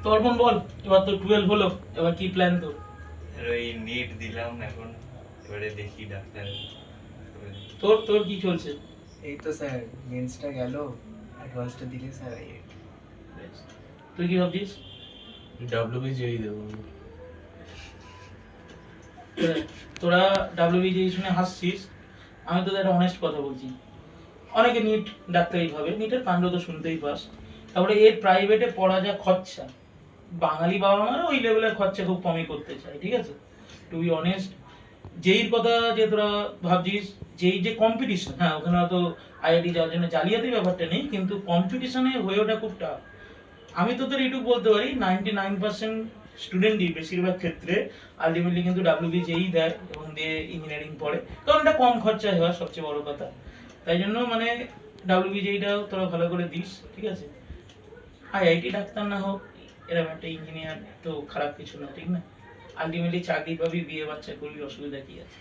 তোর বোন বল, এবার তো 12 হলো, এবার কি প্ল্যান তোর? আর ওই নেট দিলাম এখন, এবারে দেখি ডাক্তার তোর তোর কি চলছে? এই তো স্যার মেন্সটা গেল, অ্যাডভান্সটা দিলে স্যার এই বেশ। তুই কি ভাবছিস? ডব্লিউবিজিআই দেবো আমি। তোরা ডাব্লিউবিজিআই শুনে হাসছিস, আমি তোদের একটা অনেস্ট কথা বলছি। অনেকে নিট ডাক্তারি ভাবে, নিটের কাণ্ড তো শুনতেই পাস। তারপরে এর প্রাইভেটে পড়া যা খরচা, বাঙালি বাবা মারা ওই লেভেলের খরচা খুব কমই করতে চায়, ঠিক আছে? টু বি অনেস্ট, যেই কথা যে তোরা ভাবছিস, যেই যে কম্পিটিশন, হ্যাঁ ওখানে হয়তো আইআইটি যাওয়ার জন্য জালিয়াতি ব্যাপারটা নেই, কিন্তু কম্পিটিশনে হয়ে ওঠা খুব টাফ। আমি তোদের এইটুকু বলতে পারি, 99% স্টুডেন্টই বেশিরভাগ ক্ষেত্রে আলটিমেটলি কিন্তু ডাব্লিউবিজেই দেয় এবং দিয়ে ইঞ্জিনিয়ারিং পড়ে, কারণ এটা কম খরচায় হয় সবচেয়ে বড় কথা। তাই জন্য মানে ডাব্লিউবিজেইটাও তোরা ভালো করে দিস, ঠিক আছে? আইআইটি ডাক্তার না হোক, এরকম একটা ইঞ্জিনিয়ার তো খারাপ কিছু না, ঠিক না? আলটিমেটলি চাকরি পাবি, বিয়ে বাচ্চা করবি, অসুবিধা কি আছে?